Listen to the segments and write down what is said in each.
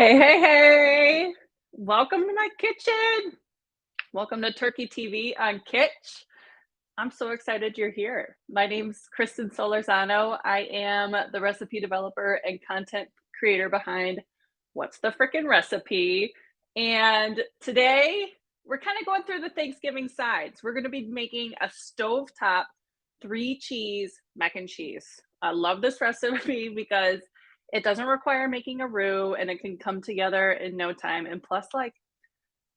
Hey, hey, hey! Welcome to my kitchen. Welcome to Turkey TV on Kittch. I'm so excited you're here. My name's Kristen Solorzano. I am the recipe developer and content creator behind What's the Frickin' Recipe? And today we're kind of going through the Thanksgiving sides. We're going to be making a stovetop 3-cheese mac and cheese. I love this recipe because it doesn't require making a roux and it can come together in no time. And plus, like,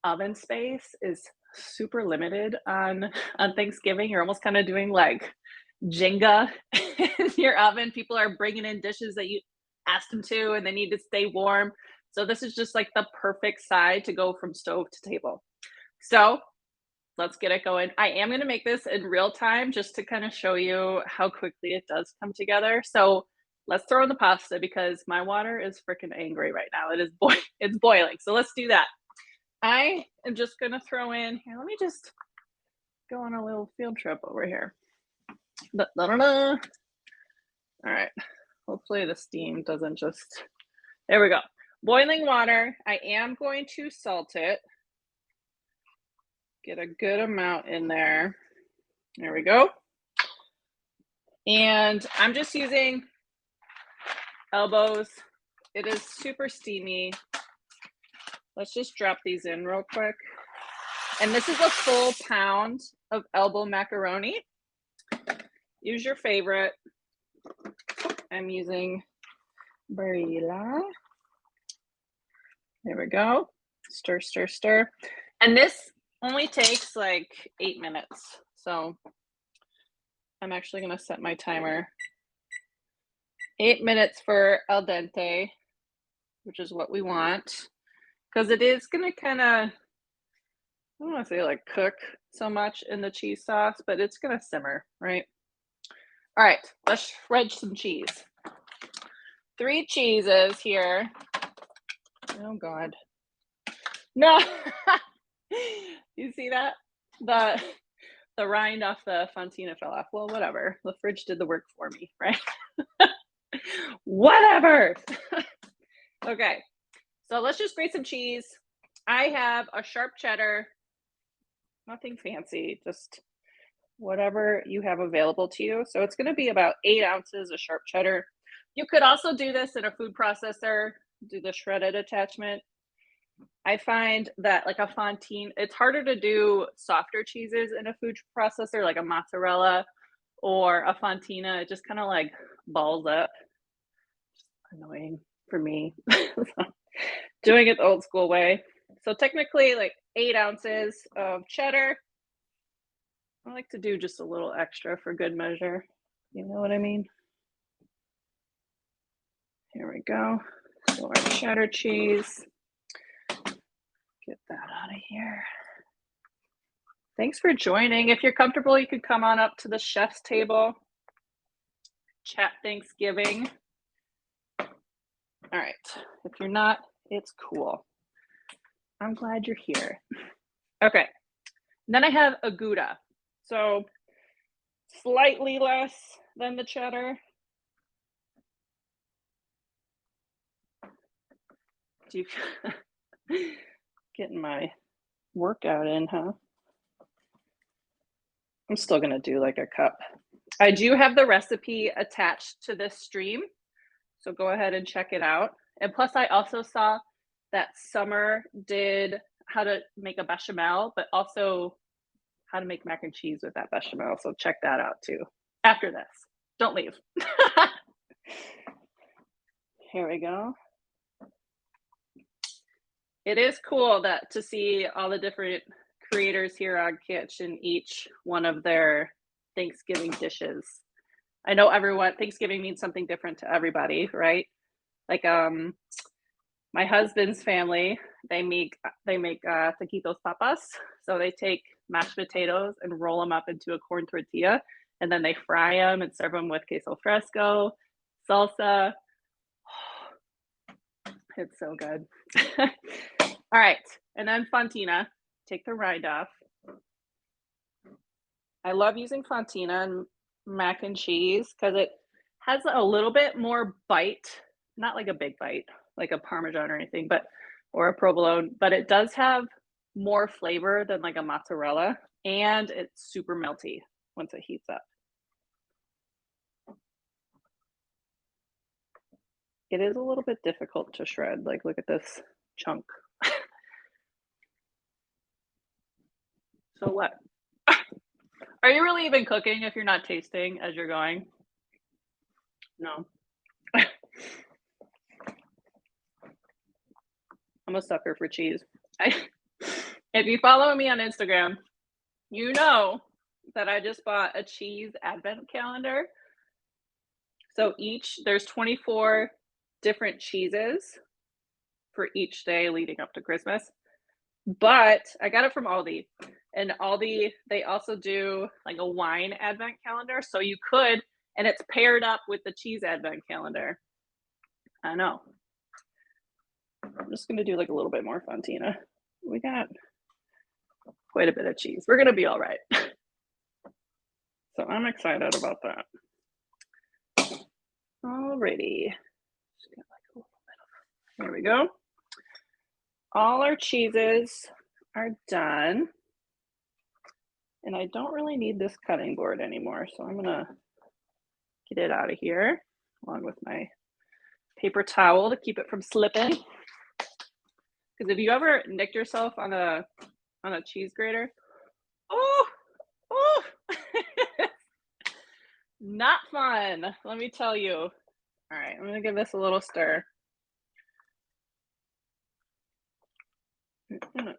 oven space is super limited on Thanksgiving. You're almost kind of doing like Jenga in your oven. People are bringing in dishes that you asked them to, and they need to stay warm. So this is just like the perfect side to go from stove to table. So let's get it going. I am going to make this in real time just to kind of show you how quickly it does come together. So let's throw in the pasta because my water is freaking angry right now. It's boiling. So let's do that. I am just gonna throw in here. Let me just go on a little field trip over here. Da, da, da, da. All right. Hopefully the steam doesn't just. There we go. Boiling water. I am going to salt it. Get a good amount in there. There we go. And I'm just using elbows. It is super steamy. Let's just drop these in real quick. And this is a full pound of elbow macaroni. Use your favorite. I'm using Barilla. There we go. Stir, stir, stir. And this only takes like 8 minutes. So I'm actually going to set my timer. 8 minutes for al dente, which is what we want. Because it is going to kind of, I don't want to say like cook so much in the cheese sauce, but it's going to simmer, right? All right, let's shred some cheese. 3 cheeses here. Oh God. No. You see that? The rind off the Fontina fell off. Well, whatever. The fridge did the work for me, right? Whatever. Okay. So let's just grate some cheese. I have a sharp cheddar. Nothing fancy, just whatever you have available to you. So it's going to be about 8 ounces of sharp cheddar. You could also do this in a food processor, do the shredded attachment. I find that like a Fontina, it's harder to do softer cheeses in a food processor, like a mozzarella or a Fontina. It just kind of like balls up. Just annoying for me. Doing it the old school way. So technically like 8 ounces of cheddar. I like to do just a little extra for good measure. You know what I mean? Here we go. So our cheddar cheese. Get that out of here. Thanks for joining. If you're comfortable, you could come on up to the chef's table. Chat Thanksgiving. All right. If you're not, it's cool. I'm glad you're here. Okay. And then I have a Gouda. So slightly less than the cheddar. Getting my workout in, huh? I'm still gonna do like a cup. I do have the recipe attached to this stream, so go ahead and check it out. And plus I also saw that Summer did how to make a bechamel, but also how to make mac and cheese with that bechamel. So check that out too. After this, don't leave. Here we go. It is cool that to see all the different creators here on Kittch and each one of their Thanksgiving dishes. I know Thanksgiving means something different to everybody, right? Like my husband's family, they make taquitos papas. So they take mashed potatoes and roll them up into a corn tortilla, and then they fry them and serve them with queso fresco, salsa. It's so good. All right, and then Fontina, take the rind off. I love using Fontina and mac and cheese because it has a little bit more bite, not like a big bite, like a Parmesan or anything, but or a provolone, but it does have more flavor than like a mozzarella, and it's super melty once it heats up. It is a little bit difficult to shred. Like, look at this chunk. So what? Are you really even cooking if you're not tasting as you're going? No. I'm a sucker for cheese. If you follow me on Instagram, you know that I just bought a cheese advent calendar. So there's 24 different cheeses for each day leading up to Christmas. But I got it from Aldi. And Aldi, they also do like a wine advent calendar. So you could, and it's paired up with the cheese advent calendar. I know. I'm just going to do like a little bit more Fontina. We got quite a bit of cheese. We're going to be all right. So I'm excited about that. Alrighty. There we go. All our cheeses are done. And I don't really need this cutting board anymore. So I'm going to get it out of here along with my paper towel to keep it from slipping. Because if you ever nicked yourself on a cheese grater, oh, not fun, let me tell you. All right, I'm gonna give this a little stir. No.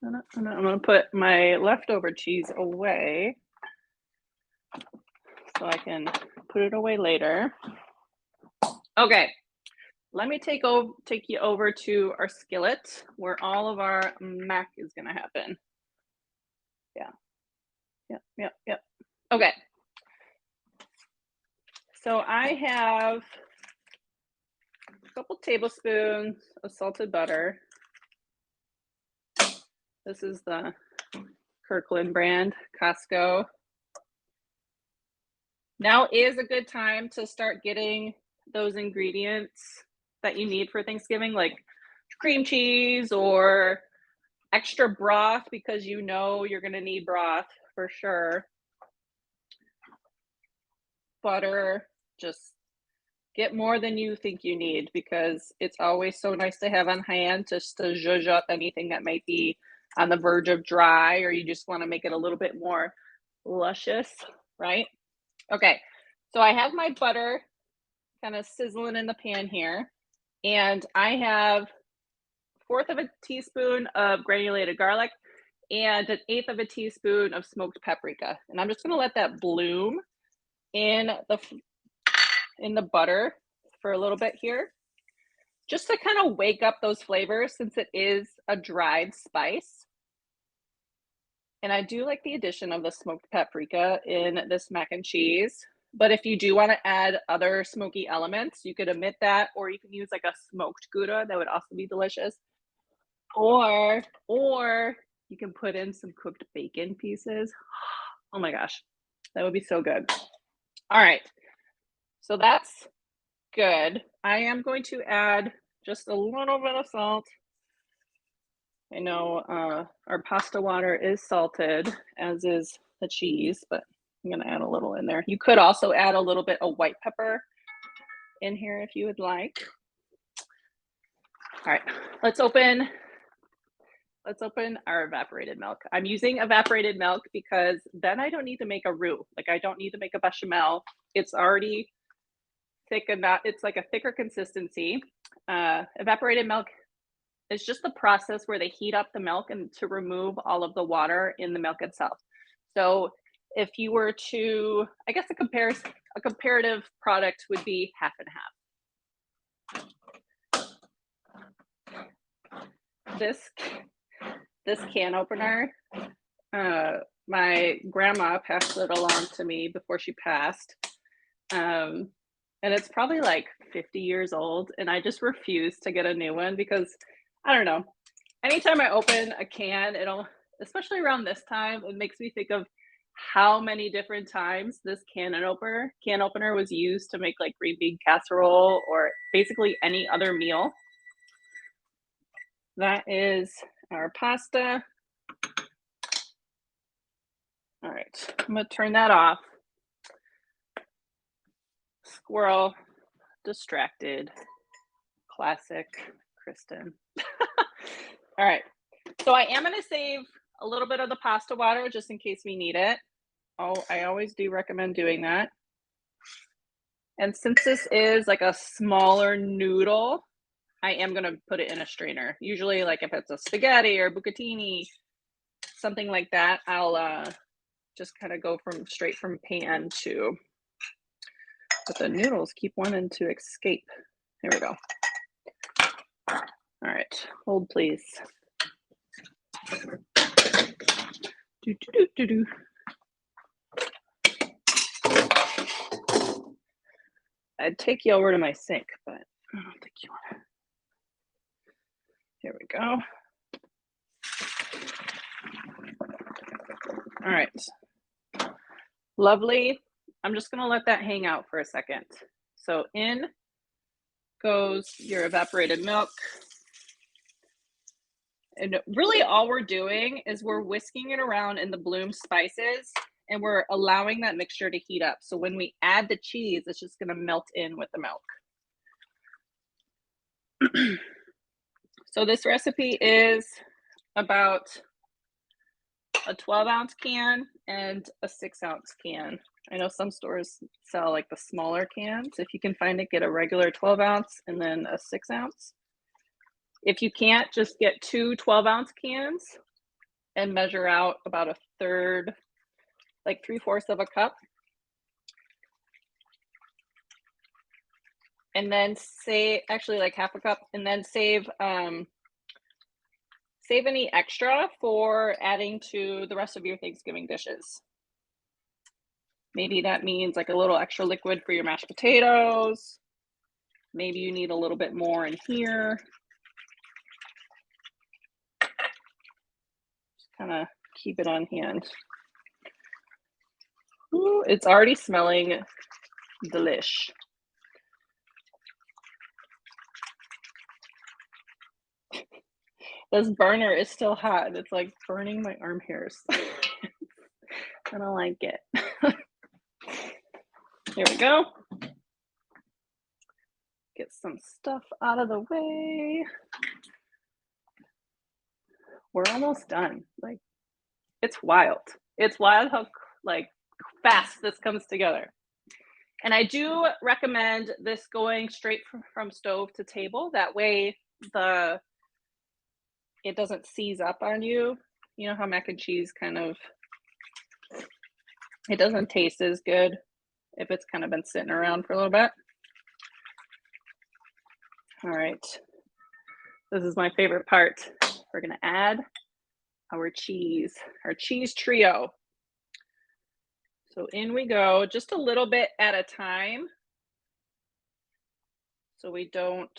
I'm gonna put my leftover cheese away so I can put it away later. Okay, let me take you over to our skillet where all of our mac is gonna happen. Yep. Okay. So I have a couple tablespoons of salted butter. This is the Kirkland brand, Costco. Now is a good time to start getting those ingredients that you need for Thanksgiving, like cream cheese or extra broth, because you know you're going to need broth for sure. Butter, just get more than you think you need, because it's always so nice to have on hand just to zhuzh up anything that might be on the verge of dry, or you just want to make it a little bit more luscious, right? Okay, so I have my butter kind of sizzling in the pan here, and I have 1/4 of a teaspoon of granulated garlic and 1/8 of a teaspoon of smoked paprika, and I'm just going to let that bloom in the butter for a little bit here, just to kind of wake up those flavors, since it is a dried spice. And I do like the addition of the smoked paprika in this mac and cheese. But if you do want to add other smoky elements, you could omit that, or you can use like a smoked Gouda. That would also be delicious. Or you can put in some cooked bacon pieces. Oh my gosh, that would be so good. All right, so that's good. I am going to add just a little bit of salt. I know our pasta water is salted, as is the cheese, but I'm going to add a little in there. You could also add a little bit of white pepper in here if you would like. All right, let's open our evaporated milk. I'm using evaporated milk because then I don't need to make a roux. Like, I don't need to make a bechamel. It's already thick enough. It's like a thicker consistency. Evaporated milk is just the process where they heat up the milk and to remove all of the water in the milk itself. So if you were to, I guess a comparative product would be half and half. This can opener, my grandma passed it along to me before she passed. And it's probably like 50 years old, and I just refuse to get a new one because I don't know. Anytime I open a can, especially around this time, it makes me think of how many different times this can opener was used to make like green bean casserole or basically any other meal. That is our pasta. All right, I'm gonna turn that off. Squirrel, distracted, classic Kristen. All right, so I am gonna save a little bit of the pasta water just in case we need it. Oh, I always do recommend doing that. And since this is like a smaller noodle, I am gonna put it in a strainer. Usually like if it's a spaghetti or bucatini, something like that, I'll just kind of go straight from pan to, but the noodles keep wanting to escape. Here we go. All right, hold please. I'd take you over to my sink, but I don't think you want to. Here we go. All right. Lovely. I'm just going to let that hang out for a second. So in goes your evaporated milk. And really all we're doing is we're whisking it around in the bloom spices and we're allowing that mixture to heat up. So when we add the cheese, it's just going to melt in with the milk. So this recipe is about a 12-ounce can and a 6-ounce can. I know some stores sell like the smaller cans. If you can find it, get a regular 12-ounce and then a 6-ounce. If you can't, just get 2 12-ounce cans and measure out about a third, like 3/4 of a cup. And then actually like half a cup, and then save any extra for adding to the rest of your Thanksgiving dishes. Maybe that means like a little extra liquid for your mashed potatoes. Maybe you need a little bit more in here. Just kind of keep it on hand. Ooh, it's already smelling delish. This burner is still hot. It's like burning my arm hairs. I don't like it. Here we go. Get some stuff out of the way. We're almost done. Like, it's wild. It's wild how like fast this comes together. And I do recommend this going straight from stove to table. That way it doesn't seize up on you. You know how mac and cheese it doesn't taste as good if it's kind of been sitting around for a little bit. All right, this is my favorite part. We're gonna add our cheese trio. So in we go, just a little bit at a time. So we don't,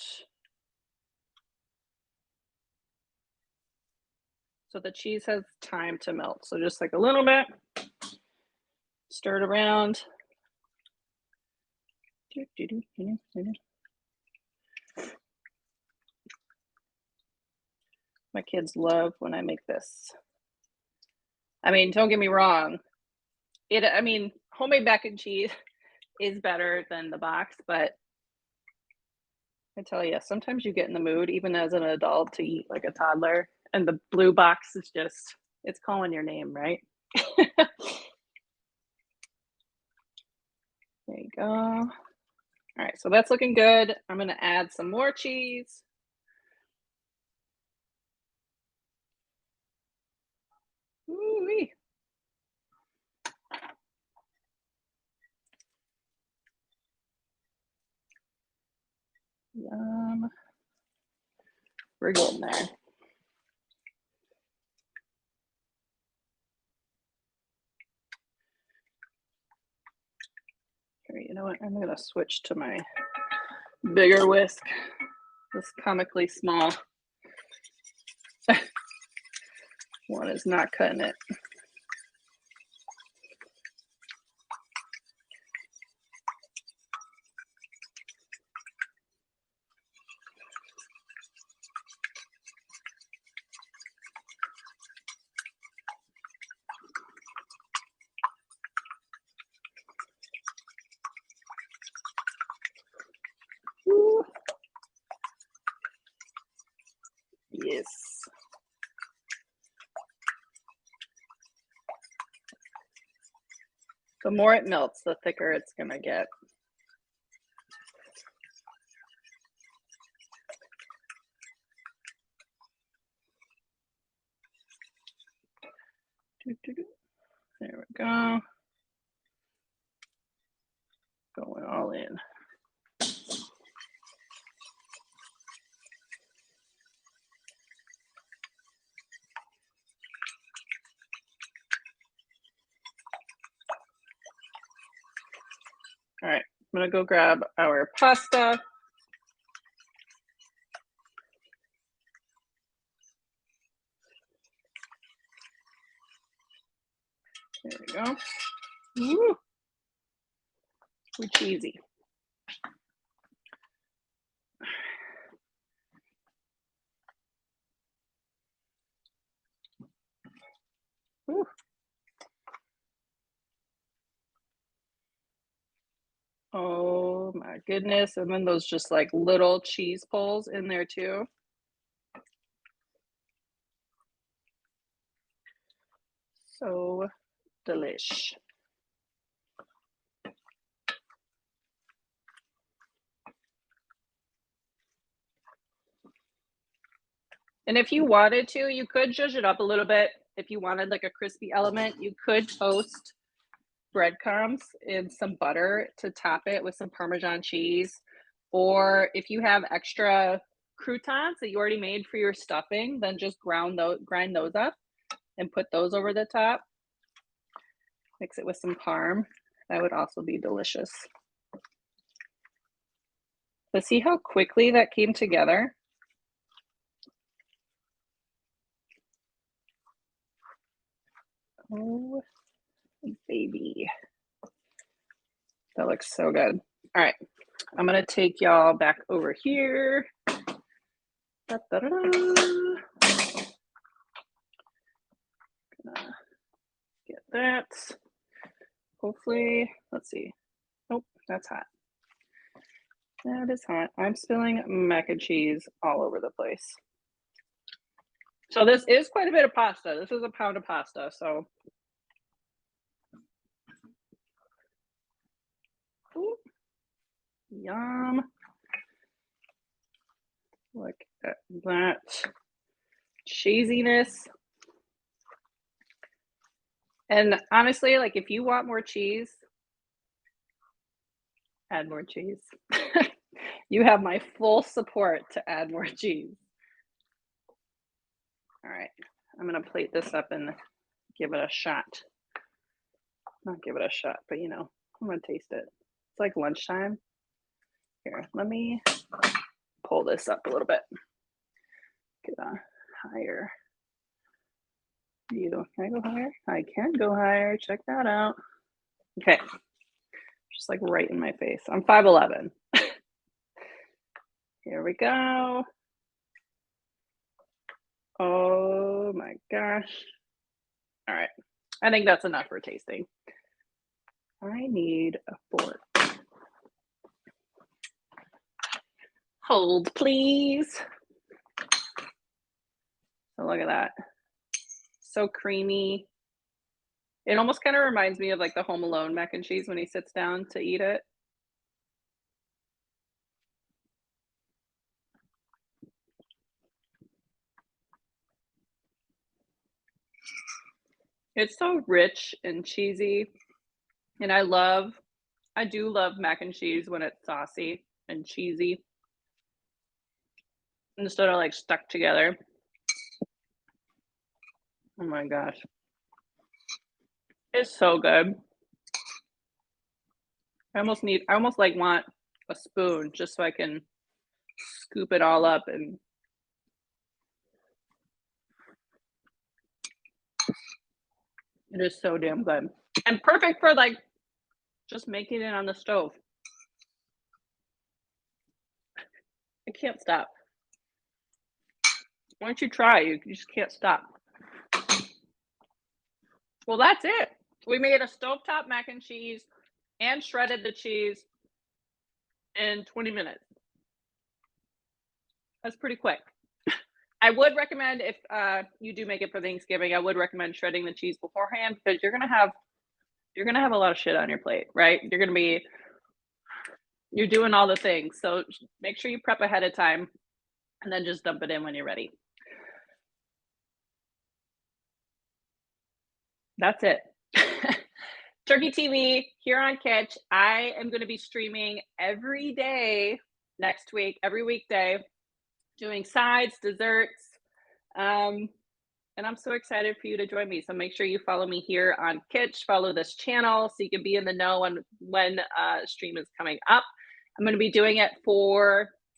so the cheese has time to melt. So just like a little bit, stir it around. My kids love when I make this. I mean, don't get me wrong. Homemade mac and cheese is better than the box, but I tell you, sometimes you get in the mood, even as an adult, to eat like a toddler, and the blue box is just, it's calling your name, right? There you go. All right, so that's looking good. I'm going to add some more cheese. Ooh-wee. Yum. We're getting there. Here, you know what? I'm going to switch to my bigger whisk. This comically small one is not cutting it. The more it melts, the thicker it's gonna get. There we go. Going all in. All right, I'm gonna go grab our pasta. There we go. Woo. We're cheesy. Woo. Oh my goodness. And then those just like little cheese pulls in there too. So delish. And if you wanted to, you could zhuzh it up a little bit. If you wanted like a crispy element, you could toast breadcrumbs in some butter to top it with some Parmesan cheese. Or if you have extra croutons that you already made for your stuffing, then just grind those up and put those over the top. Mix it with some parm. That would also be delicious. But see how quickly that came together? Oh, baby. That looks so good. All right, I'm gonna take y'all back over here. Gonna get that. Hopefully, let's see. Oh, that's hot. That is hot. I'm spilling mac and cheese all over the place. So this is quite a bit of pasta. This is a pound of pasta, so. Ooh. Yum. Look at that cheesiness. And honestly, like if you want more cheese, add more cheese. You have my full support to add more cheese. All right, I'm gonna plate this up and give it a shot. Not give it a shot, but you know, I'm gonna taste it. It's like lunchtime. Here, let me pull this up a little bit. Get a higher view. Can I go higher? I can go higher. Check that out. Okay. Just like right in my face. I'm 5'11". Here we go. Oh my gosh. All right. I think that's enough for tasting. I need a fork. Hold, please. So look at that. So creamy. It almost kind of reminds me of like the Home Alone mac and cheese when he sits down to eat it. It's so rich and cheesy. And I do love mac and cheese when it's saucy and cheesy instead of like stuck together. Oh my gosh. It's so good. I almost like want a spoon just so I can scoop it all up and it is so damn good. And perfect for like just making it on the stove. I can't stop. Once you try, you just can't stop. Well, that's it. We made a stovetop mac and cheese and shredded the cheese in 20 minutes. That's pretty quick. I would recommend if you do make it for Thanksgiving, I would recommend shredding the cheese beforehand because you're gonna have you're gonna have a lot of shit on your plate, right? You're doing all the things. So make sure you prep ahead of time and then just dump it in when you're ready. That's it. Turkey TV here on Kittch. I am going to be streaming every day next week, every weekday, doing sides, desserts. Um, and I'm so excited for you to join me. So make sure you follow me here on Kittch, follow this channel so you can be in the know on when stream is coming up. I'm going to be doing it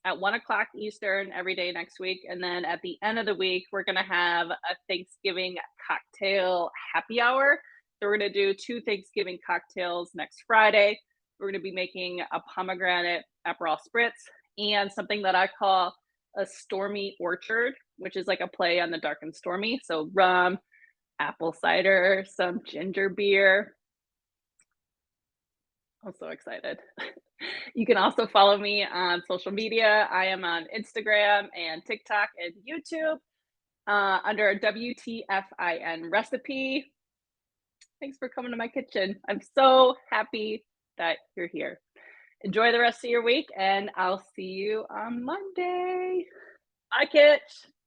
at 1 o'clock Eastern every day next week. And then at the end of the week, we're going to have a Thanksgiving cocktail happy hour. So we're going to do 2 Thanksgiving cocktails next Friday. We're going to be making a pomegranate Aperol spritz and something that I call a stormy orchard, which is like a play on the dark and stormy. So rum, apple cider, some ginger beer. I'm so excited. You can also follow me on social media. I am on Instagram and TikTok and YouTube under WTFIN recipe. Thanks for coming to my kitchen. I'm so happy that you're here. Enjoy the rest of your week, and I'll see you on Monday. Bye, Kittch.